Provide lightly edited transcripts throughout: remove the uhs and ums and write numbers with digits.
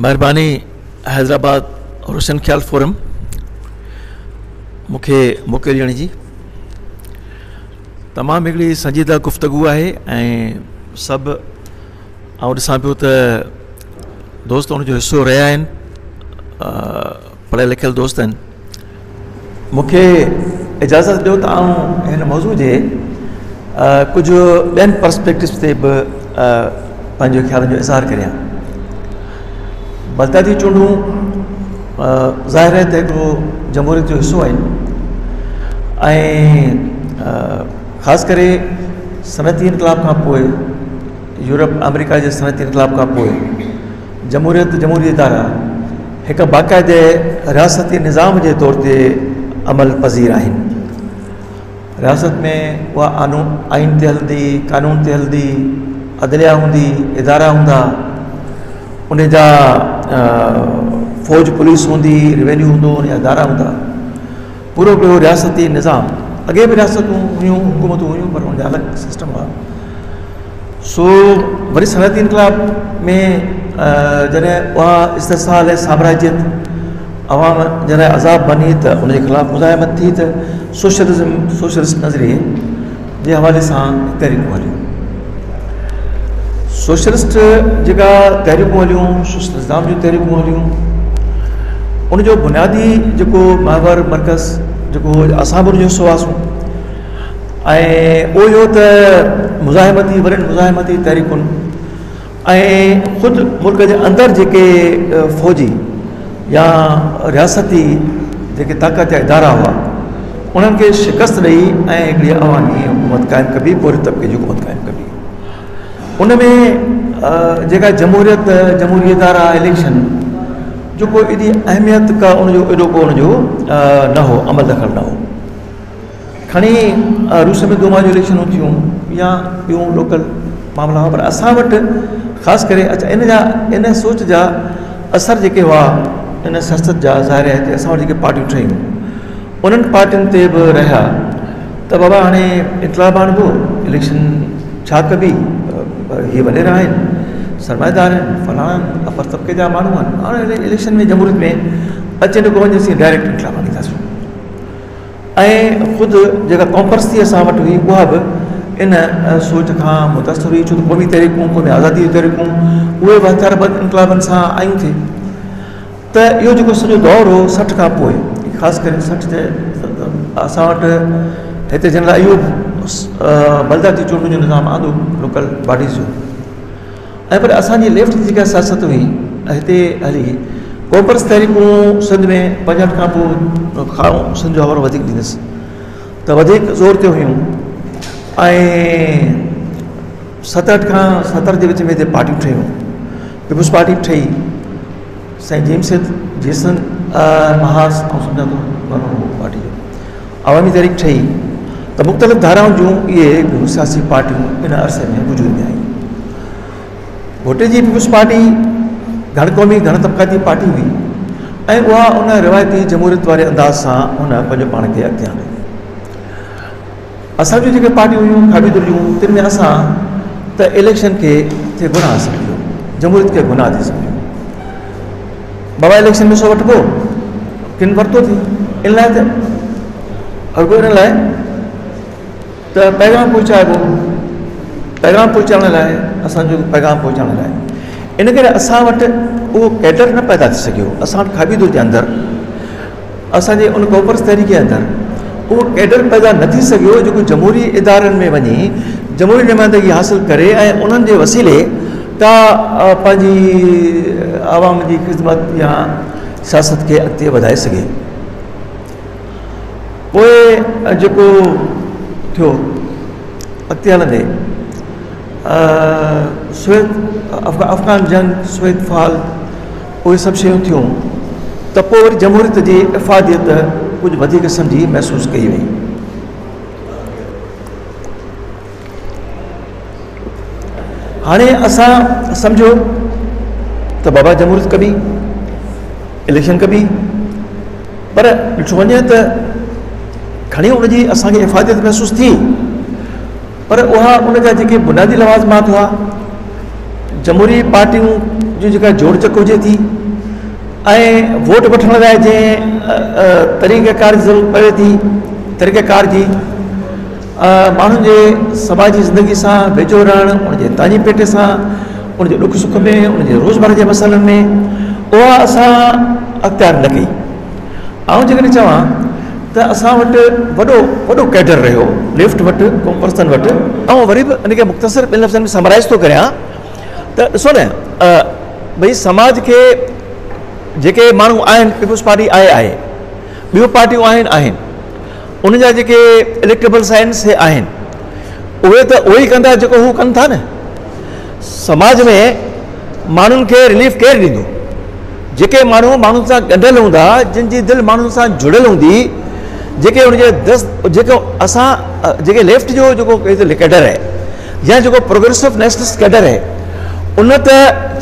मेहरबानी हैदराबाद रोशन ख्याल फोरम मुखे मौक़े ॾियण जी। तमामु हिकिड़ी संजीदा गुफ़्तगू आहे ऐं सभु आउं ॾिसां पियो त दोस्त उनजो हिसो रहिया आहिनि, पढ़ियल लिखियल दोस्त आहिनि। मूंखे इजाज़त ॾियो त आउं हिन मौज़ू जे कुझु ॿियनि पर्सपेक्टिव्स ते बि पंहिंजे ख़्यालनि जो इज़हार करियां। बलदाती चूंडूं ज़ाहिर आहे त हिकिड़ो जमहूरियत जो हिसो आहिनि ऐं ख़ासि करे सनअती इनक़लाब खां पोइ, यूरोप अमेरिका जे सनअती इनक़लाब खां पोइ जमहूरी इदारा हिकु बाक़ाइदे रियासती निज़ाम जे तौर ते अमल पज़ीर आहिनि। रियासत में उहा आइन ते हलंदी, कानून ते हलंदी, अदलिया हूंदी, इदारा हूंदा, उन जा फ़ौज पुलिस हूंदी, रेवेन्यू हूंदो, उन जा इदारा हूंदा, पूरो पूरो रियासती निज़ाम। अॻे बि रियासतूं हुयूं, हुकूमतूं हुयूं, पर उनजो अलॻि सिस्टम आहे। सो वरी सनअती इनक़लाब में जॾहिं उहा इस्तिसाल ऐं साम्राज्यत अवाम जॾहिं अज़ाब बनी त उनजे ख़िलाफ़ु मुज़ाहिमत थी त सोशलिस्ट नज़रिए जे हवाले सां तहरीकूं हलियूं। सोशलिस्ट जेका तहरीकूं हलियूं, सोशलिस्ट निज़ाम जूं तहरीकूं हलियूं, उनजो बुनियादी जेको महवर मर्कज़ जेको असां बि उनजो हिसो हुआसीं ऐं उहो इहो त मुज़ाहिमती तहरीकुनि ऐं ख़ुदि मुल्क जे अंदरि जेके फ़ौजी या रियासती जेके ताक़त जा इदारा हुआ उन्हनि खे शिकस्त ॾेई ऐं हिकिड़ी अवामी हुकूमत क़ाइमु कबी, पूरे तबिके जी हुकूमत क़ाइमु कबी। उन में जेका जमहूरी इदारा इलेक्शन जो को एॾी अहमियत का उनजो एॾो को उनजो न हो, अमल दख़ल न हो। खणी रूस में दूमा जूं इलेक्शनूं थियूं या ॿियूं लोकल मामला हुआ, पर असां वटि ख़ासि करे इन सोच जा असर जेके हुआ इन सियासत जा ज़ाहिर आहे त असां वटि जेके पार्टियूं ठहियूं उन्हनि पार्टियुनि ते बि रहिया त बाबा हाणे इनक़लाब आणिबो, इलेक्शन छा कबी, हीअ वॾेरा आहिनि, सरमाएदार आहिनि, फलाणा अपर तबिके जा माण्हू आहिनि, हाणे इलेक्शन में जमहूरियत में अचे न को वञे असीं डायरेक्ट इनक़लाब आणींदासीं। ऐं ख़ुदि जेका कॉम्पर्स थी असां वटि हुई उहा बि इन सोच खां मुतासिर हुई, छो त क़ौमी तहरीकूं, क़ौमी आज़ादी जूं तहरीकूं उहे बि हथियारबंद इनक़लाबनि सां आयूं थी। त इहो जेको सॼो दौरु हो 60 खां पोइ, ख़ासि करे 60 जे असां वटि हिते जनरल अयूब बलदाती चूंडुनि जो निज़ाम आंदो लोकल बॉडीज़ जो, ऐं पर असांजी लेफ्ट जी जेका सियासत हुई हिते हली, कॉम्पर्स तहरीकूं सिंध में 65 खां पोइ खाऊं सिंध जो हवालो वधीक ॾींदुसि त वधीक ज़ोर ते हुयूं ऐं 67 खां 70 जे विच में हिते पार्टियूं ठहियूं। पीपुल्स पार्टी ठही, साईं जेसन महास ऐं सम्झा थो पार्टी जो अवामी तहरीक ठही, त मुख़्तलिफ़ धाराउनि जूं इहे सियासी पार्टियूं इन अरसे में वजूद में आयूं। भुटे जी पीपुल्स पार्टी घण क़ौमी घण तबिक़ाती पार्टी हुई ऐं उहा उन रिवायती जमहूरियत वारे अंदाज़ सां हुन पंहिंजो पाण खे अॻिते आणे। असां जूं जेके पार्टियूं हुयूं खाबीदुर जूं, तिन में असां त इलेक्शन खे गुनाह सम्झियो, जमहूरियत खे गुनाह थी सम्झियो। बाबा इलेक्शन में सो वठिबो, किन वरितो थी, इन लाइ त अॻो इन लाइ त पैगाम पहुचाइबो, पैगाम पहुचाइण लाइ, असांजो पैगाम पहुचाइण लाइ। इन करे असां वटि उहो कैडर न पैदा थी सघियो। असां वटि खाबीदुर जे अंदरि, असांजे उन कॉम्पर्स तहरीक जे अंदरि उहो कैडर पैदा न थी सघियो जेको जमहूरी इदारनि में वञी जमहूरी नुमाइंदगी हासिलु करे ऐं उन्हनि जे वसीले तां पंहिंजी आवाम जी ख़िदमत या सियासत खे अॻिते वधाए सघे। पोइ जेको थियो अॻिते हलंदे अफ़गान जंग, स्वेत फाल, उहे सभु शयूं थियूं त पोइ वरी जमहूरियत जी इफ़ादियत कुझु वधीक सम्झी महसूसु कई वई। हाणे असां सम्झो त बाबा जमहूरियत कबी, इलेक्शन कबी, पर ॾिठो वञे त खणी उनजी असांखे इफ़ादियत महसूसु थी, पर उहा उन जा जेके बुनियादी लवाज़मात हुआ, जमहूरी पार्टियूं जो जेका जोड़ चक हुजे थी ऐं वोट वठण लाइ जंहिं तरीक़ेकार जी ज़रूरत पवे थी, तरीक़ेकार जी माण्हुनि जे समाजी ज़िंदगी सां वेझो रहणु, उनजे ताजी पेटे सां, उनजे ॾुख सुख में, उनजे रोज़मर्रा जे मसइलनि में उहा असां अख़्तियार न कई। ऐं जेकॾहिं चवां त असां वटि वॾो कैडर रहियो लेफ्ट वटि, पर्सन वटि। ऐं वरी बि इनखे मुख़्तसर ॿिनि लफ़्ज़नि में समराइज़ थो करियां त ॾिसो न भई समाज खे जेके माण्हू आहिनि, पीपुल्स पार्टी आहे, ॿियूं पार्टियूं आहिनि, उन जा जेके इलेक्टेबल्स आहिनि से आहिनि, उहे त उहो ई कंदा जेको हू कनि था न। समाज में माण्हुनि खे रिलीफ केरु ॾींदो? जेके माण्हू माण्हुनि सां ॻंढियल हूंदा, जिन जी दिलि माण्हुनि सां जुड़ियल हूंदी, जेके उनजे जेको असां जेके लेफ्ट जो जेको कैडर आहे या जेको प्रोग्रेसिव नेशनलिस्ट कैडर आहे, उन त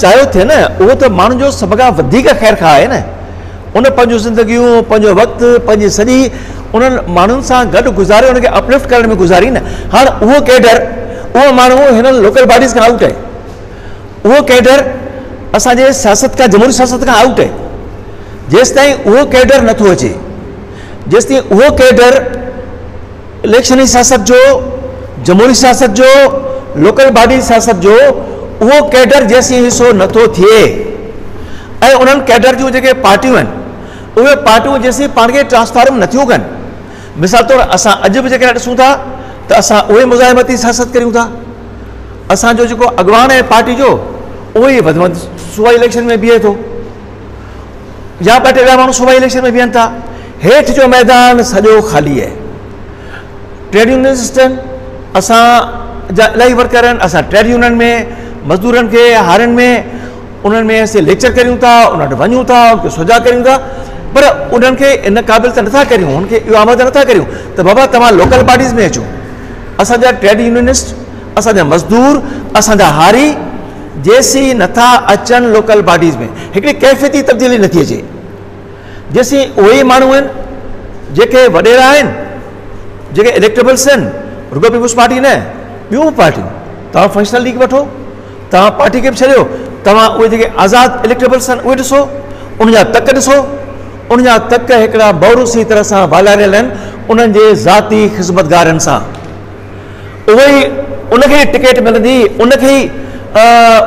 चाहियो थिए न, उहो त माण्हुनि जो सभ खां वधीक ख़ैर खा आहे न। उन पंहिंजूं ज़िंदगियूं, पंहिंजो वक़्तु, पंहिंजी सॼी उन्हनि माण्हुनि सां गॾु गुज़ारे, उनखे अपलिफ्ट करण में गुज़ारी न। हाणे उहो कैडर, उहो माण्हू हिन लोकल बॉडीज़ खां आउट आहे, उहो कैडर असांजे सियासत खां, जमहूरी सियासत खां आउट आहे। जेसिताईं उहो कैडर नथो अचे, जेसिताईं उहो कैडर इलेक्शनी सियासत जो, जमहूरी सियासत जो, लोकल बॉडी सियासत जो, उहो कैडर जेसीं हिसो नथो थिए ऐं उन्हनि कैडर जूं जेके पार्टियूं आहिनि, उहे पार्टियूं जेसीं पाण खे ट्रांसफॉर्म नथियूं कनि। मिसाल तौरु असां अॼु बि जेकॾहिं ॾिसूं था त असां उहे मुज़ाहिमती सियासत करियूं था। असांजो जेको अॻवान आहे पार्टी जो, उहो ई वधि में वधि सूबाई इलेक्शन में बीहे थो, या ॿ टे ॿिया माण्हू सूबाई इलेक्शन में बीहनि था। हेठि जो मैदान सॼो ख़ाली आहे। ट्रेड यूनियनिस्ट आहिनि, असांजा इलाही वर्कर आहिनि, असां ट्रेड यूनियन में मज़दूरनि खे हारनि में उन्हनि में असीं लेक्चर करियूं था, उन वटि वञूं था, उनखे सुझाव करियूं था, पर उन्हनि खे इन क़ाबिल त नथा करियूं, उनखे इहो आमद नथा करियूं त बाबा तव्हां लोकल बॉडीज़ में अचो। असांजा ट्रेड यूनियनिस्ट, असांजा मज़दूर, असांजा हारी जेसीं नथा अचनि लोकल बॉडीज़ में, हिकिड़ी कैफ़ियती तब्दीली नथी अचे। जेसीं उहे ई माण्हू आहिनि जेके वॾेरा आहिनि, जेके इलेक्टेबल्स आहिनि, रुगो पीपुल्स पार्टी न, ॿियूं पार्टियूं, तव्हां फंक्शनल लीग वठो, तव्हां पार्टी खे बि छॾियो, तव्हां उहे जेके आज़ाद इलेक्टेबल्स आहिनि उहे ॾिसो, उनजा तक ॾिसो, उनजा तक हिकिड़ा बौरूसी तरह सां वालारियल आहिनि उन्हनि जे ज़ाती ख़िज़मतगारनि सां। उहे ई उनखे टिकट मिलंदी, उनखे ई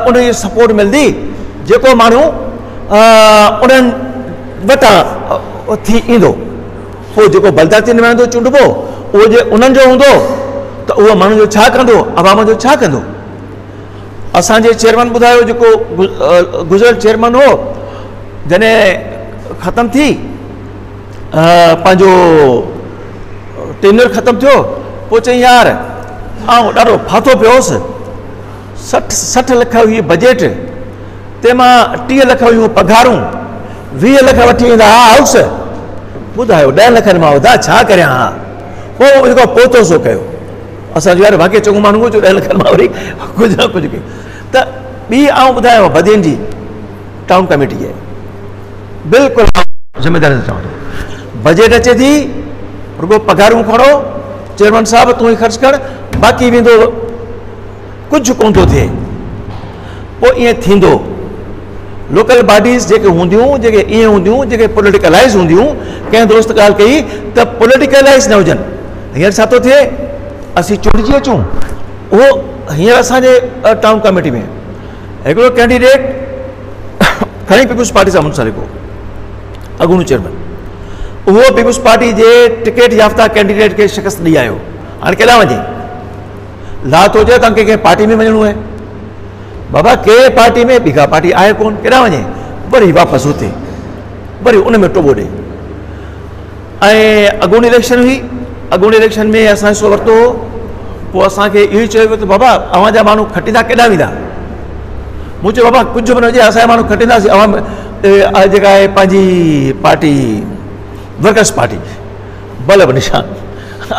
उनजी सपोर्ट मिलंदी जेको माण्हू उन्हनि वटां थी ईंदो। पोइ जेको बलदाती नुमाइंदो चूंडिबो, उहो जे उन्हनि जो हूंदो त उहो माण्हू जो छा कंदो, अवाम जो छा कंदो। असांजे चेयरमैन ॿुधायो, जेको गुज़िरियल चेयरमैन हो, जॾहिं ख़तमु थी पंहिंजो टेन्योर ख़तमु थियो, पोइ चई यार आउं ॾाढो फाथो पियो हुउसि, 60 लख हुई बजट, तंहिंमां 30 लख हुयूं पघारूं, 20 लख वठी ईंदा हा हाउस, ॿुधायो 10 लखनि मां वधा छा करियां। हा पोइ जेको पोतो सो कयो, असांजो यार वाक़ई चङो माण्हू जो 10 लखनि मां वरी कुझु न कुझु कयो। त ॿी आउं ॿुधायांव बदियन जी टाउन कमेटी आहे, बिल्कुलु ज़िमेदारी सां चवां थो, बजट अचे थी, रुगो पघारूं खणो, चेयरमैन साहिबु तूं ई ख़र्च कर, बाक़ी वेंदो, कुझु कोन थो थिए। पोइ ईअं थींदो। लोकल बॉडीज़ जेके हूंदियूं, जेके ईअं हूंदियूं, जेके पॉलिटिकलाइज़ हूंदियूं, कंहिं दोस्त ॻाल्हि कई त पॉलिटिकलाइज़ न हुजनि। हींअर छा थो थिए, असीं चूंडिजी अचूं। उहो हींअर असांजे टाउन कमेटी में हिकिड़ो कैंडिडेट खणी पीपुल्स पार्टी सां मुंसलिक हो, अॻूणो चेयरमैन, उहो पीपुल्स पार्टी जे टिकट याफ़्ता कैंडिडेट खे शिकस्त ॾेई आयो। हाणे केॾांहुं वञे, ला थो चए तव्हांखे कंहिं पार्टी में वञिणो आहे, बाबा कंहिं पार्टी में, ॿी का पार्टी आहे कोन, केॾांहुं वञे, वरी वापसि हुते, वरी उन में टोॿो ॾे। ऐं अॻूणी इलेक्शन हुई, अॻूणे इलेक्शन में असां हिसो वरितो हो, पोइ असांखे इहो ई चयो वियो त बाबा अव्हां जा माण्हू खटींदा केॾांहुं वेंदा। मूं चयो बाबा कुझु बि न हुजे, असांजा माण्हू खटींदासीं, अवां जेका आहे पंहिंजी पार्टी वर्कर्स पार्टी, बल्ब निशान,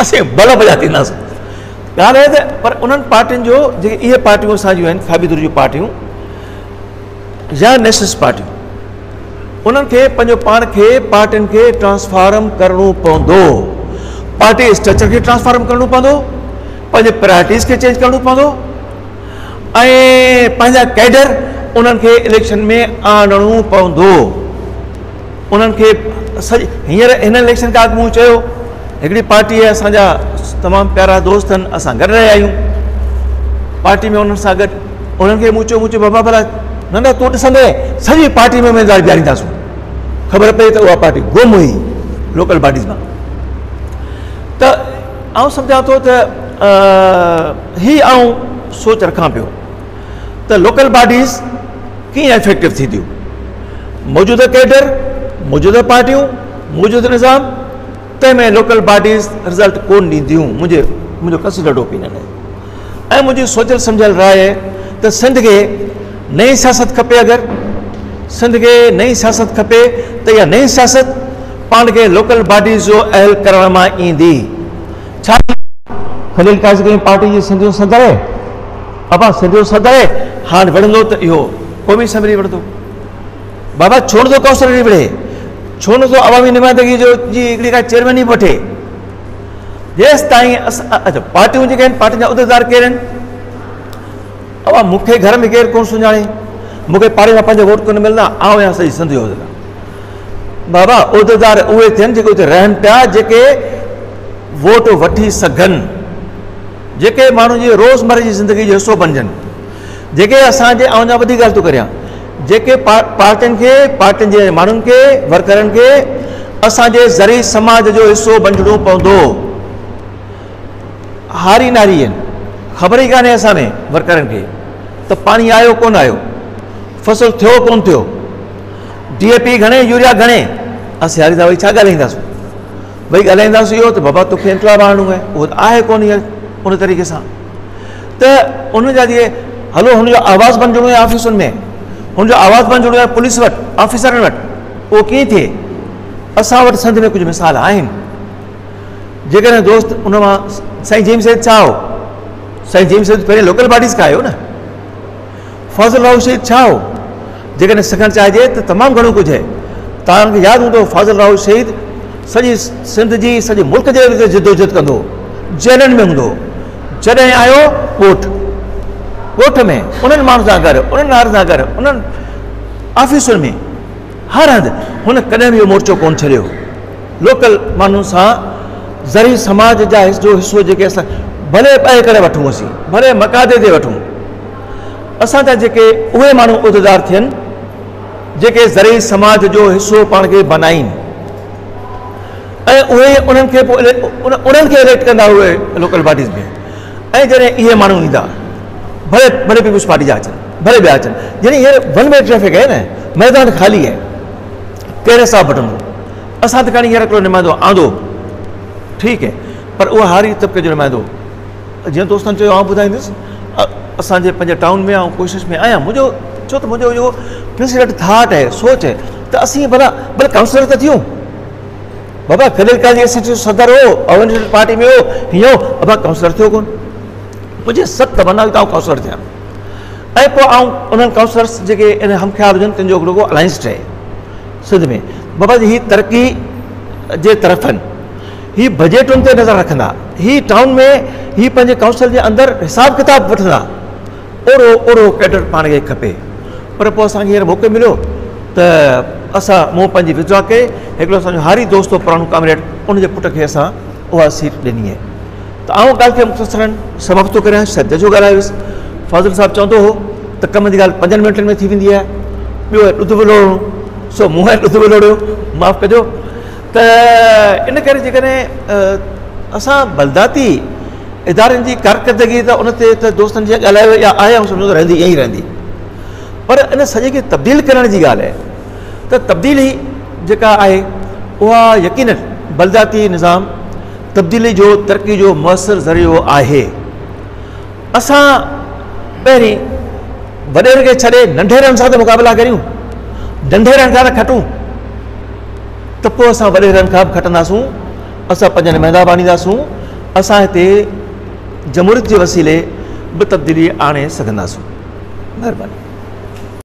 असीं बल्ब जा थींदासीं। ॻाल्हि आहे त पर उन्हनि पार्टियुनि जो, जेके इहे पार्टियूं असांजियूं आहिनि खाबीदुर जूं पार्टियूं या नेशनलिस्ट पार्टियूं, उन्हनि खे पंहिंजो पाण खे पार्टियुनि खे ट्रांसफॉर्म करिणो पवंदो, पार्टी स्ट्रक्चर खे ट्रांसफॉर्म करिणो पवंदो, पंहिंजे प्रायोरिटीज़ खे चेंज करिणो पवंदो, ऐं पंहिंजा कैडर उन्हनि खे इलेक्शन में आणणो पवंदो। उन्हनि खे हींअर हिन इलेक्शन खां अॻु मूं चयो हिकिड़ी पार्टी आहे असांजा तमामु प्यारा दोस्त आहिनि, असां गॾु रहिया आहियूं पार्टी में उन्हनि सां गॾु। उन्हनि खे मूं चयो बाबा भला न न तूं ॾिसंदे सॼी पार्टी में उमेदवार बीहारींदासीं। ख़बर पई त उहा पार्टी गुम हुई लोकल बॉडीज़ मां। त आउं सम्झां थो त ही आउं सोच रखां पियो त लोकल बॉडीज़ कीअं इफेक्टिव थींदियूं। मौजूदा कैडर, मौजूदा पार्टियूं, मौजूदा निज़ाम, तंहिंमें लोकल बॉडीज़ रिज़ल्ट कोन ॾींदियूं। मुंहिंजो कंसिडर्ड ओपिनियन आहे। ऐं मुंहिंजी सोचियल सम्झियल राय आहे त सिंध खे नई सियासत खपे। अगरि सिंध खे नई सियासत खपे त इहा नई सियासत पाण खे लोकल बॉडीज़ जो अहल करण मां ईंदी। छा खलील काज़ी पार्टी जी सिंध जो सदर आहे, अबा सिंध जो सदर आहे, हाणे विढ़ंदो त इहो क़ौमी असैम्बली विढ़ंदो। बाबा छो नथो काउंसिलर विढ़े, छो नथो अवामी नुमाइंदगी जो जी हिकिड़ी का चेयरमैन ई वठे। जेसि ताईं अच्छा पार्टियूं जेके आहिनि पार्टियुनि जा उहिदेदार केरु आहिनि। अबा मूंखे घर में केरु कोन सुञाणे, मूंखे पाड़े मां 5 वोट कोन मिलंदा, आउं आहियां सॼी सिंध जो उहिदेदार। बाबा उहिदेदार उहे थियनि जेके उते रहनि पिया, जेके वोट वठी सघनि, जेके माण्हुनि जी रोज़मर्रा जी ज़िंदगी जो हिसो बणिजनि, जेके असांजे आउं जा वॾी ॻाल्हि थो करियां, जेके पार्टियुनि खे, पार्टियुनि जे माण्हुनि खे, वर्करनि खे असांजे ज़री समाज जो हिसो बणिजणो पवंदो। हारी नारी आहिनि, ख़बर ई कान्हे असां में वर्करनि खे त पाणी आयो कोन आयो, फसल थियो कोन थियो, DAP घणे, यूरिया घणे। असीं हारी था वरी छा ॻाल्हाईंदासीं, भई ॻाल्हाईंदासीं इहो त बाबा तोखे इंतज़ाम आणणो आहे, उहो आहे कोन हींअर उन तरीक़े सां। त उन जा जीअं हलो हुनजो आवाज़ बणिजणो आहे ऑफिसुनि में, हुनजो आवाज़ बणिजणो आहे पुलिस वटि, ऑफिसरनि वटि, उहो कीअं थिए। असां वटि सिंध में कुझु मिसाल आहिनि। जेकॾहिं दोस्त उन मां साईं जेम्स सैद छा हो, साईं जेम्स सैद पहिरें लोकल बॉडीज़ खां आयो न। फाज़िल राव शहीद छा हो, जेकॾहिं सिखणु चाहिजे त तमामु घणो कुझु आहे। तव्हांखे यादि हूंदो फाज़िल राव शहीद सॼी सिंध जी सॼे मुल्क जे विच जिदोजहद कंदो, जेलनि में हूंदो। जॾहिं आयो ॻोठ में उन्हनि माण्हुनि सां गॾु, उन्हनि नार सां गॾु, उन्हनि ऑफिसुनि में, हर हंधि हुन कॾहिं बि इहो मोर्चो कोन छॾियो। लोकल माण्हुनि सां ज़री समाज जा जो हिसो जेके असां भले ॿाए करे वठूं, असीं भले मक़ादे ते वठूं, असांजा जेके उहे माण्हू उहिदेदार थियनि जेके ज़री समाज जो हिसो पाण खे बनाइनि, ऐं उहे उन्हनि खे पोइ उन्हनि खे इलेक्ट कंदा उहे लोकल बॉडीज़ में। ऐं जॾहिं इहे माण्हू ईंदा, भले भले पीपुल्स पार्टी जा अचनि, भले ॿिया अचनि, जॾहिं हींअर वन वे ट्रैफिक आहे न, मैदान ख़ाली आहे, कहिड़े सां बटंदो। असां त खणी हींअर हिकिड़ो नुमाइंदो आंदो, ठीकु आहे, पर उहा हारी तबिके जो नुमाइंदो। जीअं दोस्तनि चयो आउं ॿुधाईंदुसि, असांजे पंहिंजे टाउन में आउं कोशिशि में आहियां। मुंहिंजो छो त मुंहिंजो इहो प्रिंसिपल थाट आहे, सोच आहे त असीं भले काउंसलर त थियूं। बाबा खलील काज़ी जो सदर हो, ऑर्गेनाइजेशन पार्टी में हो, हीअं हो, बाबा काउंसलर थियो कोन। मुंहिंजी सख़्तु तमन्ना हुई त आउं काउंसलर थियां। ऐं पोइ आउं उन्हनि काउंसलर्स जेके इन हमख़्याल हुजनि तुंहिंजो हिकिड़ो अलायंस ठहे सिंध में। बाबा जी हीअ तरक़ी जे तरफ़ आहिनि, हीअ बजटुनि ते नज़र रखंदा, हीअ टाउन में हीअ पंहिंजे काउंसिल जे अंदरि हिसाब किताब वठंदा। ओड़ो कैडर पाण खे खपे। पर पोइ असांखे हींअर मौक़ो मिलियो त मूं पंहिंजी विधवा कई। हिकिड़ो असांजो हारी दोस्त हो पुराणो कामरेड, उनजे पुट खे असां उहा सीट ॾिनी आहे। त आउं ॻाल्हि खे मुख़्तसरन समाप्त थो करियां, सद जो ॻाल्हायोसि। फाज़िल साहिबु चवंदो हो त कम जी ॻाल्हि 5 मिंटनि में थी वेंदी आहे, ॿियो ॾुध बि लोड़ो, सो मूं ॾुध बि लोड़ियो, माफ़ु कजो। त इन करे जेकॾहिं असां बलदाती इदारनि जी कारकर्दगी त उन ते त दोस्तनि जे ॻाल्हायो या आहे, ऐं सम्झो त रहंदी ईअं ई रहंदी। पर इन सॼे खे तब्दील करण जी ॻाल्हि आहे त तब्दीली जेका आहे उहा यकीनन बलदाती निज़ाम तब्दीली जो तरक़ी जो मुअसर ज़रियो आहे। असां पहिरीं वॾेरनि खे छॾे नंढेरनि सां त मुक़ाबिला करियूं, नंढेरनि खां त खटूं, त पोइ असां वॾेरनि खां बि खटंदासूं, असां पंहिंजा नुमाइंदा बाणींदासूं, असां हिते जमहूरियत जे वसीले बि तब्दीली आणे सघंदासूं। महिरबानी।